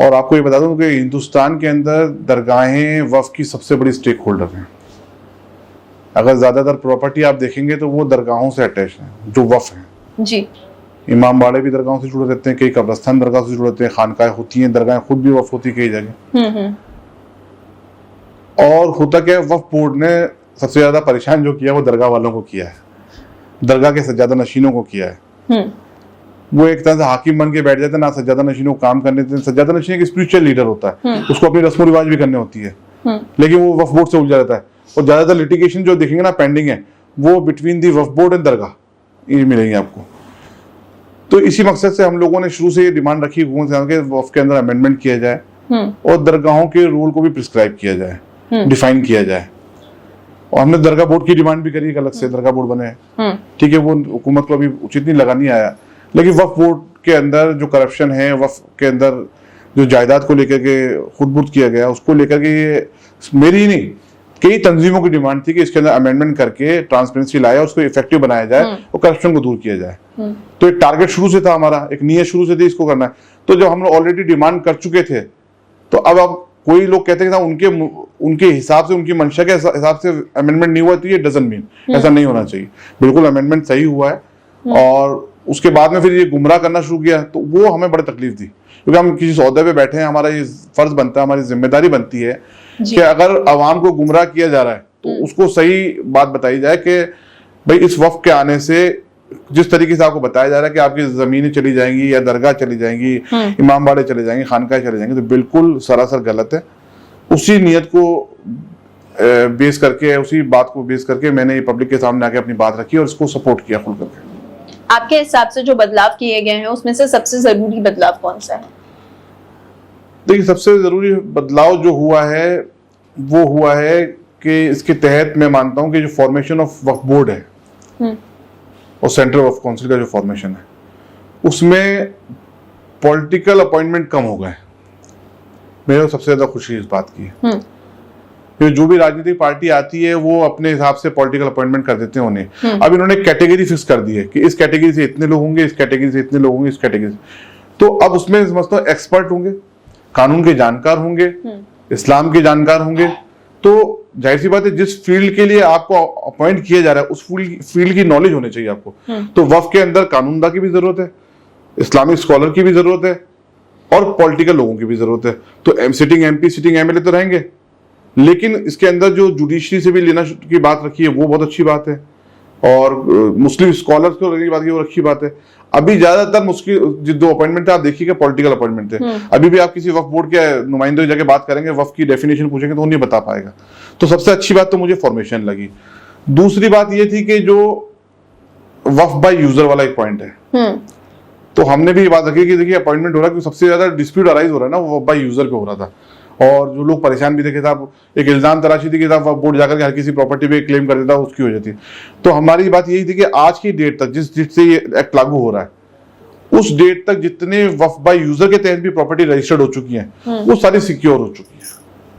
और आपको ये बता दूं कि हिंदुस्तान के अंदर दरगाहें वक्फ की सबसे बड़ी स्टेक होल्डर हैं। अगर ज्यादातर प्रॉपर्टी आप देखेंगे तो वो दरगाहों से अटैच हैं जो वक्फ हैं जी। इमाम बाड़े भी दरगाहों से जुड़े रहते हैं, कई कब्रस्तान दरगाह से जुड़े रहते हैं, खानकाहें होती हैं, दरगाहें खुद भी वक्फ होती कई जगह। और होता क्या है, वक्फ बोर्ड ने सबसे ज्यादा परेशान जो किया वो दरगाह वालों को किया है, दरगाह के सज्जादा नशीनों को किया है। वो एक तरह से हाकिम बन के बैठ जाते हैं ना, सज्जादा नशीनों को काम करने देते हैं। सज्जादा नशीन एक स्पिरिचुअल लीडर होता है, उसको अपनी रस्म रिवाज भी करने होती है, लेकिन वो वक्फ बोर्ड से उलझा रहता है। और ज्यादातर लिटिगेशन जो देखेंगे ना पेंडिंग है, वो between the Waqf board and dargah ये मिलेंगे आपको। तो इसी मकसद से हम लोगों ने शुरू से ये डिमांड रखी कि वक्फ के अंदर अमेंडमेंट किया जाए और दरगाहों के रूल को भी प्रिस्क्राइब किया जाए, डिफाइन किया जाए। और हमने दरगाह बोर्ड की डिमांड भी करी, अलग से दरगाह बोर्ड बने, ठीक है, वो हुकूमत को अभी उचित नहीं लगा, नहीं आया। लेकिन वक्फ बोर्ड के अंदर जो करप्शन है, वक्फ के अंदर जो जायदाद को लेकर के खुद किया गया, उसको लेकर के ये मेरी ही नहीं कई तंजीमों की डिमांड थी कि इसके अंदर अमेंडमेंट करके ट्रांसपेरेंसी लाया, उसको इफेक्टिव बनाया जाए और करप्शन को दूर किया जाए। तो एक टारगेट शुरू से था हमारा, एक नीयत शुरू से थी इसको करना है। तो जब हम ऑलरेडी डिमांड कर चुके थे, तो अब कोई लोग कहते हैं उनके हिसाब से, उनकी मंशा के हिसाब से अमेंडमेंट नहीं हुआ, तो ये डजंट मीन ऐसा नहीं होना चाहिए। बिल्कुल अमेंडमेंट सही हुआ है। और उसके बाद में फिर ये गुमराह करना शुरू किया, तो वो हमें बड़ी तकलीफ दी, क्योंकि हम किसी सौदे पे बैठे हैं, हमारा ये फर्ज बनता है, हमारी जिम्मेदारी बनती है कि अगर अवाम को गुमराह किया जा रहा है तो उसको सही बात बताई जाए कि भाई इस वक्फ के आने से जिस तरीके से आपको बताया जा रहा है कि आपकी जमीनें चली जाएंगी या दरगाह चली जाएंगी, इमाम बाड़े चले जाएंगे, खानकाहें चले जाएंगे, तो बिल्कुल सरासर गलत है। उसी नियत को बेस करके, उसी बात को बेस करके मैंने पब्लिक के सामने आके अपनी बात रखी और इसको सपोर्ट किया खुल करके। आपके हिसाब से जो बदलाव किए गए हैं उसमें से सबसे जरूरी बदलाव कौन सा है? देखिए, सबसे जरूरी बदलाव जो हुआ है वो हुआ है कि इसके तहत मैं मानता हूं कि जो फॉर्मेशन ऑफ वक्फ बोर्ड है और सेंट्रल वक्फ काउंसिल का जो फॉर्मेशन है, उसमें पॉलिटिकल अपॉइंटमेंट कम हो गए। मेरे को सबसे ज्यादा खुशी इस बात की है कि जो भी राजनीतिक पार्टी आती है वो अपने हिसाब से पॉलिटिकल अपॉइंटमेंट कर देते हैं उन्हें। अब इन्होंने कैटेगरी फिक्स कर दी है कि इस कैटेगरी से इतने लोग होंगे, इस कैटेगरी से इतने लोग होंगे, इस कैटेगरी से। तो अब उसमें समझता हूं एक्सपर्ट होंगे, कानून के जानकार होंगे, इस्लाम के जानकार होंगे। तो जाहिर सी बात है, जिस फील्ड के लिए आपको अपॉइंट किया जा रहा है उस फील्ड की नॉलेज होनी चाहिए आपको। तो वक्फ के अंदर कानूनदा की भी जरूरत है, इस्लामिक स्कॉलर की भी जरूरत है और पॉलिटिकल लोगों की भी जरूरत है। तो सिटिंग एमपी, सिटिंग एमएलए तो रहेंगे, लेकिन इसके अंदर जो जुडिशरी से भी लेना की बात रखी है वो बहुत अच्छी बात है, और मुस्लिम स्कॉलर्स को लेने की बात की वो अच्छी बात है। अभी ज्यादातर मुश्किल जो अपॉइंटमेंट है आप देखिएगा पॉलिटिकल अपॉइंटमेंट थे। अभी भी आप किसी वक्फ बोर्ड के नुमाइंदे जाके बात करेंगे, वक्फ की डेफिनेशन पूछेंगे तो वो नहीं बता पाएगा। तो सबसे अच्छी बात तो मुझे फॉर्मेशन लगी। दूसरी बात ये थी कि जो वक्फ बाय यूजर वाला एक पॉइंट है, तो हमने भी ये बात रखी कि देखिए अपॉइंटमेंट हो रहा है कि सबसे ज्यादा डिस्प्यूट अराइज हो रहा है ना वो वक्फ बाय यूजर पे हो रहा था, और जो लोग परेशान भी थे कि साहब एक इल्जाम तराशी थी कि साहब बोर्ड जाकर के हर किसी प्रॉपर्टी पे क्लेम कर देता उसकी हो जाती। तो हमारी बात यही थी कि आज की डेट तक, जिस डेट से ये एक्ट लागू हो रहा है, उस डेट तक जितने वक्फ बाय यूजर के तहत भी प्रॉपर्टी रजिस्टर्ड हो चुकी हैं वो सारी सिक्योर हो चुकी है,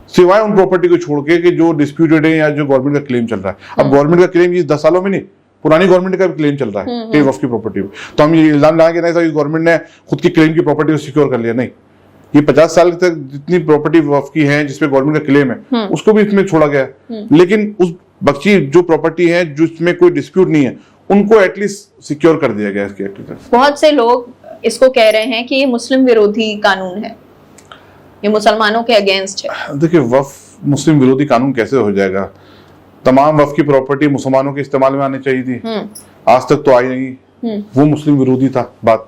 सिवाय उन प्रॉपर्टी को छोड़ के कि जो डिस्प्यूटेड है या जो गवर्नमेंट का क्लेम चल रहा है। अब गवर्नमेंट का क्लेम ये 10 सालों में नहीं, पुरानी गवर्नमेंट का भी क्लेम चल रहा है कई वक्फ की प्रॉपर्टी पे। तो हम ये इल्जाम लगाएंगे नहीं सर गवर्नमेंट ने खुद की क्लेम की प्रॉपर्टी को सिक्योर कर लिया, नहीं। ये 50 साल तक जितनी प्रॉपर्टी वक्फ की है जिसपे गवर्नमेंट का क्लेम है उसको भी इसमें छोड़ा गया है, लेकिन उस बची जो प्रॉपर्टी है जिसमें कोई डिस्प्यूट नहीं है उनको एटलीस्ट सिक्योर कर दिया गया इसके एक्ट। बहुत से लोग इसको कह रहे हैं कि ये मुस्लिम विरोधी कानून है, ये मुसलमानों के अगेंस्ट है। देखिए, वक्फ मुस्लिम विरोधी कानून कैसे हो जाएगा? तमाम वक्फ की प्रॉपर्टी मुसलमानों के इस्तेमाल में आनी चाहिए थी, आज तक तो आई नहीं। वो मुस्लिम विरोधी था बात।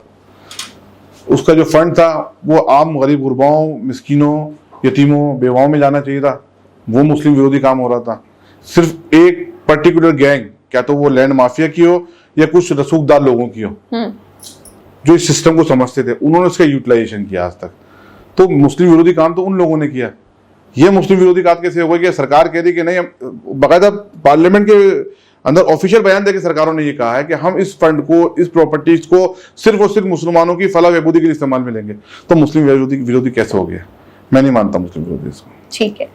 उसका जो फंड था वो आम गरीब गुरबाओं, मिस्किनों, यतीमों, बेवाओं में जाना चाहिए था, वो मुस्लिम विरोधी काम हो रहा था। सिर्फ एक पर्टिकुलर गैंग, क्या तो वो लैंड माफिया की हो या कुछ रसूखदार लोगों की हो, जो इस सिस्टम को समझते थे, उन्होंने उसका यूटिलाइजेशन किया आज तक। तो मुस्लिम विरोधी काम तो उन लोगों ने किया। ये मुस्लिम विरोधी काम कैसे होगा कि सरकार कह रही कि नहीं, बाकायदा पार्लियामेंट के अंदर ऑफिशियल बयान देकर सरकारों ने ये कहा है कि हम इस फंड को, इस प्रॉपर्टीज को सिर्फ और सिर्फ मुसलमानों की फलाह बहबूदी के लिए इस्तेमाल में लेंगे। तो मुस्लिम विरोधी कैसे हो गया? मैं नहीं मानता मुस्लिम विरोधी इसको। ठीक है।